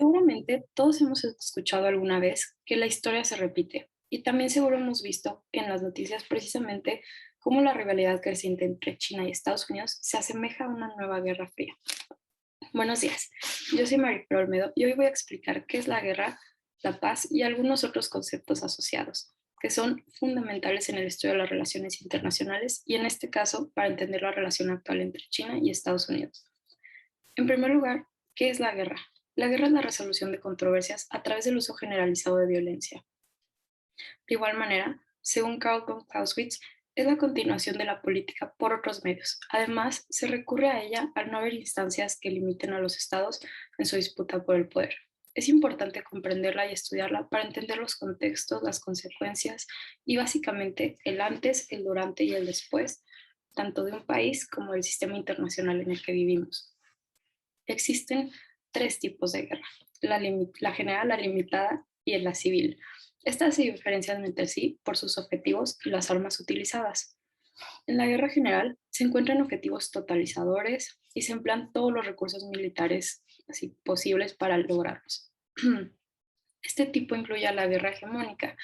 Seguramente todos hemos escuchado alguna vez que la historia se repite y también seguro hemos visto en las noticias precisamente cómo la rivalidad creciente entre China y Estados Unidos se asemeja a una nueva guerra fría. Buenos días, yo soy Mariflor Olmedo y hoy voy a explicar qué es la guerra, la paz y algunos otros conceptos asociados que son fundamentales en el estudio de las relaciones internacionales y en este caso para entender la relación actual entre China y Estados Unidos. En primer lugar, ¿qué es la guerra? La guerra es la resolución de controversias a través del uso generalizado de violencia. De igual manera, según Karl von Clausewitz, es la continuación de la política por otros medios. Además, se recurre a ella al no haber instancias que limiten a los estados en su disputa por el poder. Es importante comprenderla y estudiarla para entender los contextos, las consecuencias y básicamente el antes, el durante y el después, tanto de un país como del sistema internacional en el que vivimos. Existen tres tipos de guerra, la general, la limitada y la civil. Estas se diferencian entre sí por sus objetivos y las armas utilizadas. En la guerra general se encuentran objetivos totalizadores y se emplean todos los recursos militares así, posibles para lograrlos. Este tipo incluye a la guerra hegemónica,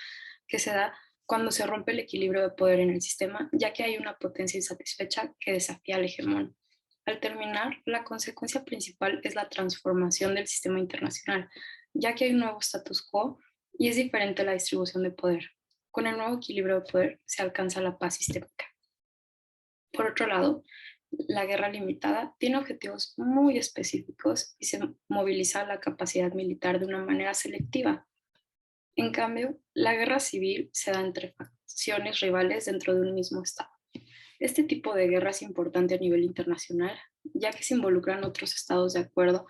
que se da cuando se rompe el equilibrio de poder en el sistema, ya que hay una potencia insatisfecha que desafía al hegemón. Al terminar, la consecuencia principal es la transformación del sistema internacional, ya que hay un nuevo status quo y es diferente la distribución de poder. Con el nuevo equilibrio de poder se alcanza la paz sistémica. Por otro lado, la guerra limitada tiene objetivos muy específicos y se moviliza la capacidad militar de una manera selectiva. En cambio, la guerra civil se da entre facciones rivales dentro de un mismo Estado. Este tipo de guerra es importante a nivel internacional, ya que se involucran otros estados de acuerdo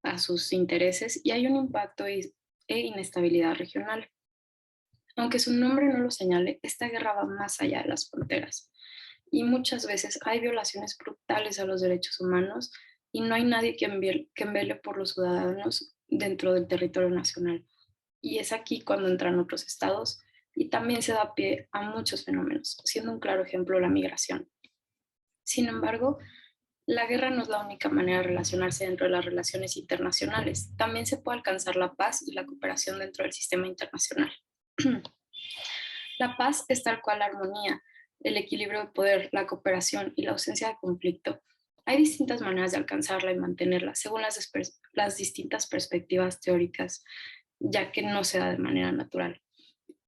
a sus intereses y hay un impacto e inestabilidad regional. Aunque su nombre no lo señale, esta guerra va más allá de las fronteras y muchas veces hay violaciones brutales a los derechos humanos y no hay nadie que vele por los ciudadanos dentro del territorio nacional. Y es aquí cuando entran otros estados y también se da pie a muchos fenómenos, siendo un claro ejemplo la migración. Sin embargo, la guerra no es la única manera de relacionarse dentro de las relaciones internacionales. También se puede alcanzar la paz y la cooperación dentro del sistema internacional. La paz es tal cual la armonía, el equilibrio de poder, la cooperación y la ausencia de conflicto. Hay distintas maneras de alcanzarla y mantenerla según las distintas perspectivas teóricas, ya que no se da de manera natural.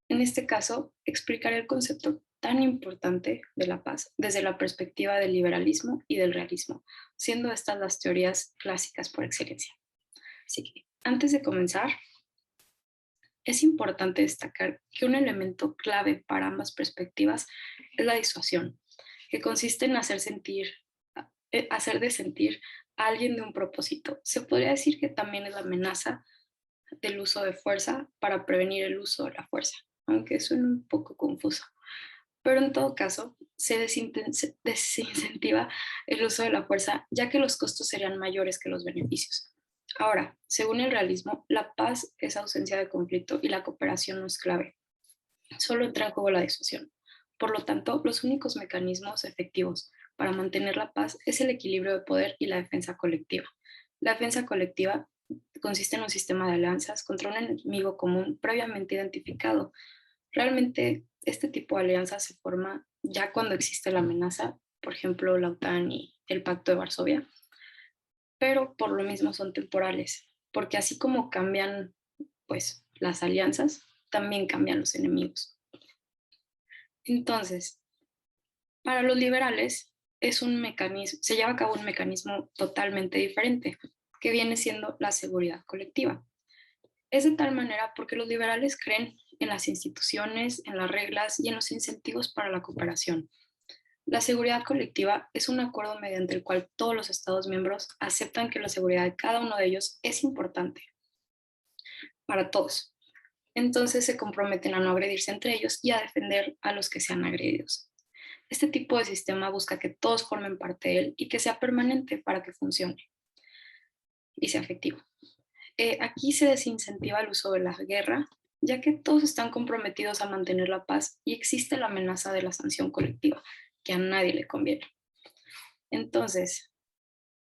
En este caso, explicaré el concepto tan importante de la paz desde la perspectiva del liberalismo y del realismo, siendo estas las teorías clásicas por excelencia. Así que, antes de comenzar, es importante destacar que un elemento clave para ambas perspectivas es la disuasión, que consiste en hacer de sentir a alguien de un propósito. Se podría decir que también es la amenaza del uso de fuerza para prevenir el uso de la fuerza, aunque suena un poco confuso. Pero en todo caso, se desincentiva el uso de la fuerza, ya que los costos serían mayores que los beneficios. Ahora, según el realismo, la paz es ausencia de conflicto y la cooperación no es clave. Solo entra en juego la disuasión. Por lo tanto, los únicos mecanismos efectivos para mantener la paz es el equilibrio de poder y la defensa colectiva. La defensa colectiva consiste en un sistema de alianzas contra un enemigo común previamente identificado. Realmente, este tipo de alianza se forma ya cuando existe la amenaza, por ejemplo, la OTAN y el Pacto de Varsovia, pero por lo mismo son temporales, porque así como cambian pues las alianzas, también cambian los enemigos. Entonces, para los liberales se lleva a cabo un mecanismo totalmente diferente, que viene siendo la seguridad colectiva. Es de tal manera porque los liberales creen en las instituciones, en las reglas y en los incentivos para la cooperación. La seguridad colectiva es un acuerdo mediante el cual todos los Estados miembros aceptan que la seguridad de cada uno de ellos es importante para todos. Entonces se comprometen a no agredirse entre ellos y a defender a los que sean agredidos. Este tipo de sistema busca que todos formen parte de él y que sea permanente para que funcione y sea efectivo. Aquí se desincentiva el uso de la guerra, ya que todos están comprometidos a mantener la paz y existe la amenaza de la sanción colectiva, que a nadie le conviene. Entonces,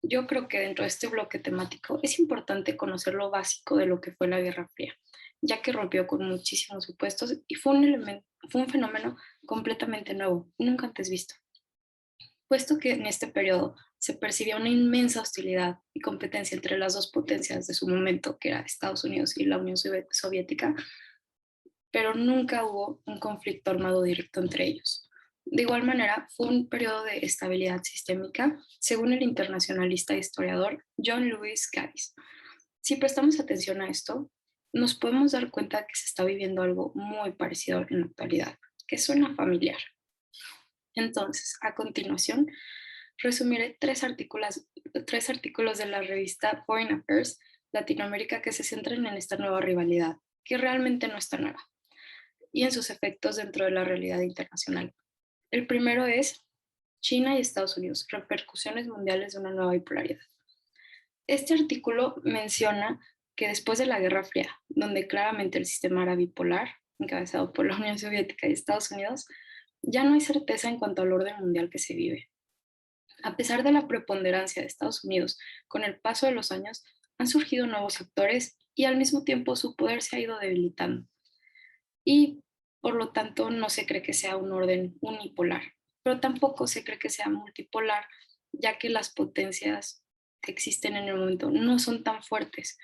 Yo creo que dentro de este bloque temático es importante conocer lo básico de lo que fue la Guerra Fría, ya que rompió con muchísimos supuestos y fue un fenómeno completamente nuevo, nunca antes visto, puesto que en este periodo se percibía una inmensa hostilidad y competencia entre las dos potencias de su momento, que era Estados Unidos y la Unión Soviética, pero nunca hubo un conflicto armado directo entre ellos. De igual manera, fue un periodo de estabilidad sistémica, según el internacionalista e historiador John Lewis Gaddis. Si prestamos atención a esto, nos podemos dar cuenta que se está viviendo algo muy parecido en la actualidad, que suena familiar. Entonces, a continuación, resumiré tres artículos de la revista Foreign Affairs Latinoamérica que se centran en esta nueva rivalidad, que realmente no está nueva, y en sus efectos dentro de la realidad internacional. El primero es China y Estados Unidos, repercusiones mundiales de una nueva bipolaridad. Este artículo menciona que después de la Guerra Fría, donde claramente el sistema era bipolar, encabezado por la Unión Soviética y Estados Unidos, ya no hay certeza en cuanto al orden mundial que se vive. A pesar de la preponderancia de Estados Unidos, con el paso de los años han surgido nuevos actores y al mismo tiempo su poder se ha ido debilitando. Y por lo tanto no se cree que sea un orden unipolar, pero tampoco se cree que sea multipolar, ya que las potencias que existen en el momento no son tan fuertes.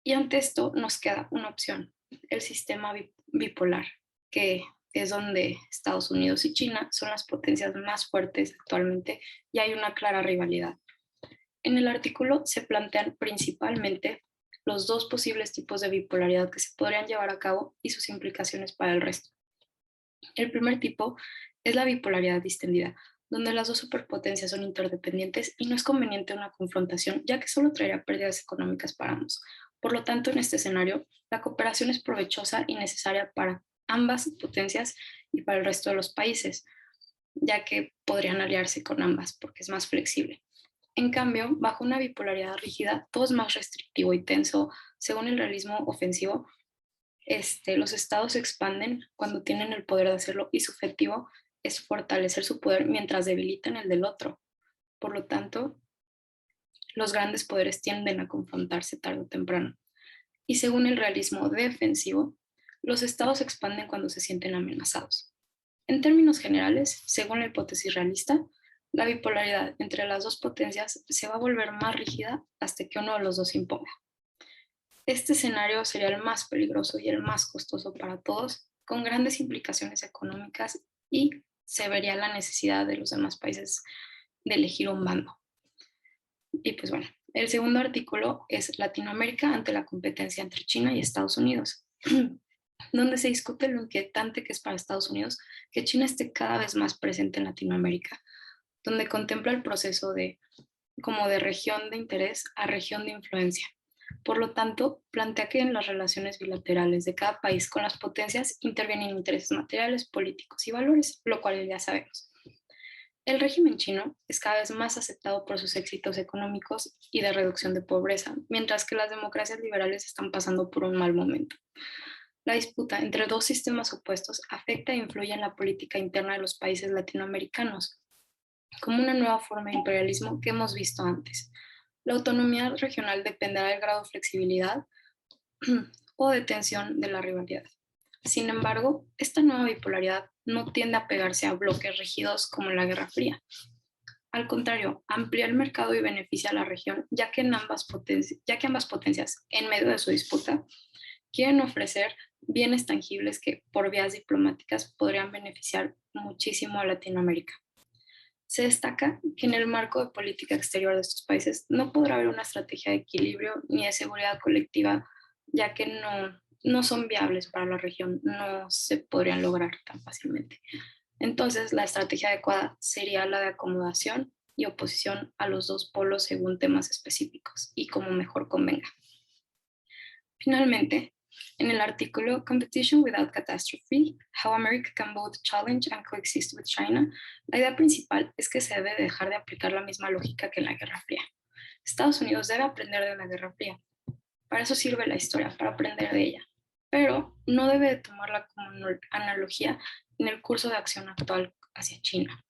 Y ante esto nos queda una opción, el sistema bipolar, que es donde Estados Unidos y China son las potencias más fuertes actualmente y hay una clara rivalidad. En el artículo se plantean principalmente los dos posibles tipos de bipolaridad que se podrían llevar a cabo y sus implicaciones para el resto. El primer tipo es la bipolaridad distendida, donde las dos superpotencias son interdependientes y no es conveniente una confrontación, ya que solo traerá pérdidas económicas para ambos. Por lo tanto, en este escenario, la cooperación es provechosa y necesaria para ambas potencias y para el resto de los países, ya que podrían aliarse con ambas porque es más flexible. En cambio, bajo una bipolaridad rígida, todo es más restrictivo y tenso. Según el realismo ofensivo, los estados se expanden cuando tienen el poder de hacerlo y su objetivo es fortalecer su poder mientras debilitan el del otro. Por lo tanto, los grandes poderes tienden a confrontarse tarde o temprano. Y según el realismo defensivo, los estados se expanden cuando se sienten amenazados. En términos generales, según la hipótesis realista, la bipolaridad entre las dos potencias se va a volver más rígida hasta que uno de los dos se imponga. Este escenario sería el más peligroso y el más costoso para todos, con grandes implicaciones económicas y se vería la necesidad de los demás países de elegir un bando. Y pues bueno, el segundo artículo es Latinoamérica ante la competencia entre China y Estados Unidos, donde se discute lo inquietante que es para Estados Unidos que China esté cada vez más presente en Latinoamérica, donde contempla el proceso como de región de interés a región de influencia. Por lo tanto, plantea que en las relaciones bilaterales de cada país con las potencias intervienen intereses materiales, políticos y valores, lo cual ya sabemos. El régimen chino es cada vez más aceptado por sus éxitos económicos y de reducción de pobreza, mientras que las democracias liberales están pasando por un mal momento. La disputa entre dos sistemas opuestos afecta e influye en la política interna de los países latinoamericanos, como una nueva forma de imperialismo que hemos visto antes. La autonomía regional dependerá del grado de flexibilidad o de tensión de la rivalidad. Sin embargo, esta nueva bipolaridad no tiende a pegarse a bloques rígidos como en la Guerra Fría. Al contrario, amplía el mercado y beneficia a la región, ya que ambas potencias, en medio de su disputa, quieren ofrecer bienes tangibles que por vías diplomáticas podrían beneficiar muchísimo a Latinoamérica. Se destaca que en el marco de política exterior de estos países no podrá haber una estrategia de equilibrio ni de seguridad colectiva, ya que no son viables para la región, no se podrían lograr tan fácilmente. Entonces, la estrategia adecuada sería la de acomodación y oposición a los dos polos según temas específicos y como mejor convenga. Finalmente, en el artículo Competition Without Catastrophe, How America Can Both Challenge and Coexist with China, la idea principal es que se debe dejar de aplicar la misma lógica que en la Guerra Fría. Estados Unidos debe aprender de la Guerra Fría. Para eso sirve la historia, para aprender de ella. Pero no debe de tomarla como analogía en el curso de acción actual hacia China.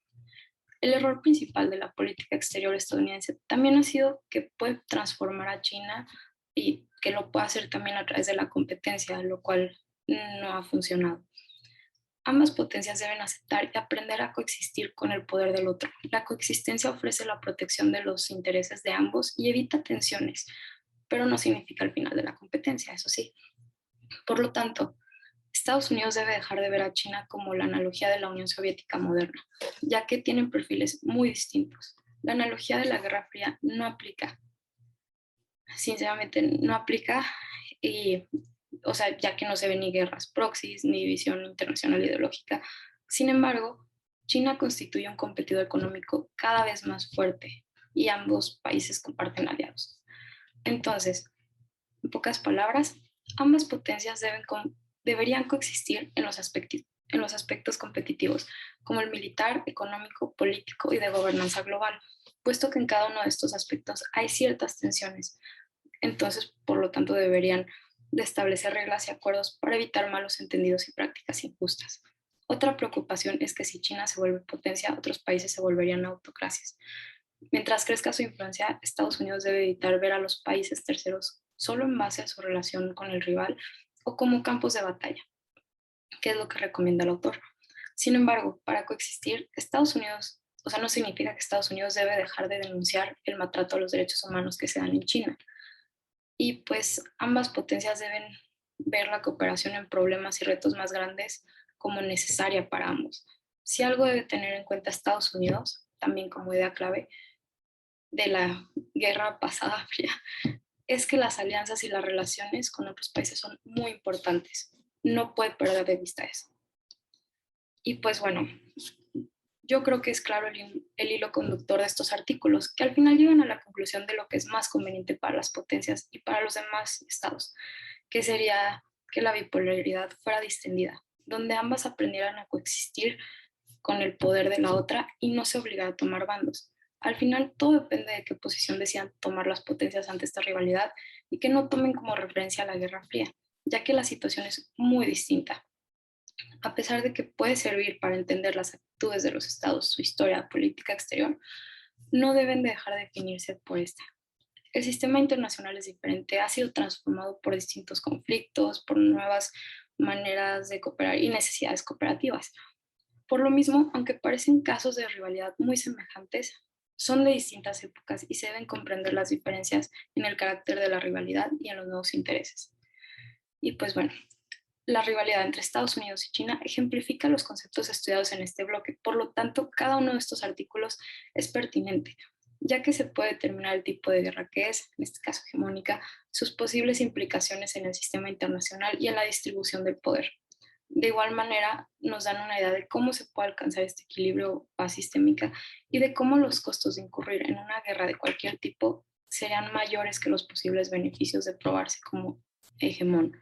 El error principal de la política exterior estadounidense también ha sido que puede transformar a China y que lo puede hacer también a través de la competencia, lo cual no ha funcionado. Ambas potencias deben aceptar y aprender a coexistir con el poder del otro. La coexistencia ofrece la protección de los intereses de ambos y evita tensiones, pero no significa el final de la competencia, eso sí. Por lo tanto, Estados Unidos debe dejar de ver a China como la analogía de la Unión Soviética moderna, ya que tienen perfiles muy distintos. La analogía de la Guerra Fría no aplica, sinceramente no aplica, y, o sea, ya que no se ven ni guerras proxies ni división internacional ideológica. Sin embargo, China constituye un competidor económico cada vez más fuerte y ambos países comparten aliados. Entonces, en pocas palabras, ambas potencias deberían coexistir en los aspectos competitivos, como el militar, económico, político y de gobernanza global, puesto que en cada uno de estos aspectos hay ciertas tensiones. Entonces, por lo tanto, deberían de establecer reglas y acuerdos para evitar malos entendidos y prácticas injustas. Otra preocupación es que si China se vuelve potencia, otros países se volverían autocracias. Mientras crezca su influencia, Estados Unidos debe evitar ver a los países terceros solo en base a su relación con el rival o como campos de batalla, que es lo que recomienda el autor. Sin embargo, para coexistir, Estados Unidos, o sea, no significa que Estados Unidos debe dejar de denunciar el maltrato a los derechos humanos que se dan en China. Y pues ambas potencias deben ver la cooperación en problemas y retos más grandes como necesaria para ambos. Si algo debe tener en cuenta Estados Unidos, también como idea clave de la guerra pasada fría, es que las alianzas y las relaciones con otros países son muy importantes. No puede perder de vista eso. Y pues bueno, yo creo que es claro el hilo conductor de estos artículos, que al final llegan a la conclusión de lo que es más conveniente para las potencias y para los demás estados, que sería que la bipolaridad fuera distendida, donde ambas aprendieran a coexistir con el poder de la otra y no se obligara a tomar bandos. Al final, todo depende de qué posición decidan tomar las potencias ante esta rivalidad y que no tomen como referencia a la Guerra Fría, ya que la situación es muy distinta. A pesar de que puede servir para entender las actitudes de los estados, su historia política exterior, no deben de dejar de definirse por esta. El sistema internacional es diferente, ha sido transformado por distintos conflictos, por nuevas maneras de cooperar y necesidades cooperativas. Por lo mismo, aunque parecen casos de rivalidad muy semejantes, son de distintas épocas y se deben comprender las diferencias en el carácter de la rivalidad y en los nuevos intereses. Y pues bueno, la rivalidad entre Estados Unidos y China ejemplifica los conceptos estudiados en este bloque. Por lo tanto, cada uno de estos artículos es pertinente, ya que se puede determinar el tipo de guerra que es, en este caso hegemónica, sus posibles implicaciones en el sistema internacional y en la distribución del poder. De igual manera, nos dan una idea de cómo se puede alcanzar este equilibrio paz sistémica y de cómo los costos de incurrir en una guerra de cualquier tipo serían mayores que los posibles beneficios de probarse como hegemón.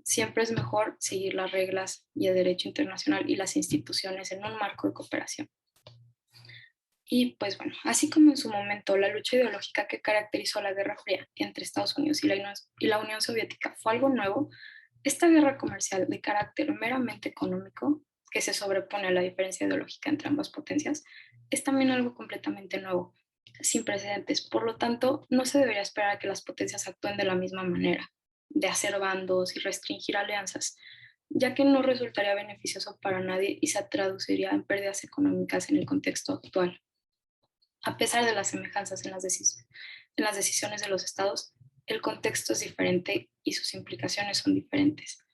Siempre es mejor seguir las reglas y el derecho internacional y las instituciones en un marco de cooperación. Y pues bueno, así como en su momento la lucha ideológica que caracterizó la Guerra Fría entre Estados Unidos y la Unión Soviética fue algo nuevo, esta guerra comercial de carácter meramente económico, que se sobrepone a la diferencia ideológica entre ambas potencias, es también algo completamente nuevo, sin precedentes. Por lo tanto, no se debería esperar a que las potencias actúen de la misma manera, de hacer bandos y restringir alianzas, ya que no resultaría beneficioso para nadie y se traduciría en pérdidas económicas en el contexto actual. A pesar de las semejanzas en las decisiones de los estados, el contexto es diferente y sus implicaciones son diferentes.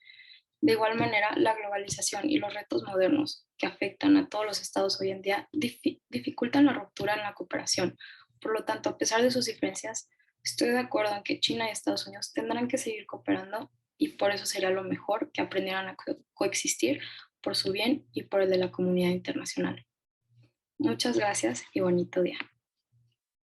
De igual manera, la globalización y los retos modernos que afectan a todos los estados hoy en día dificultan la ruptura en la cooperación. Por lo tanto, a pesar de sus diferencias, estoy de acuerdo en que China y Estados Unidos tendrán que seguir cooperando y por eso sería lo mejor que aprendieran a coexistir por su bien y por el de la comunidad internacional. Muchas gracias y bonito día.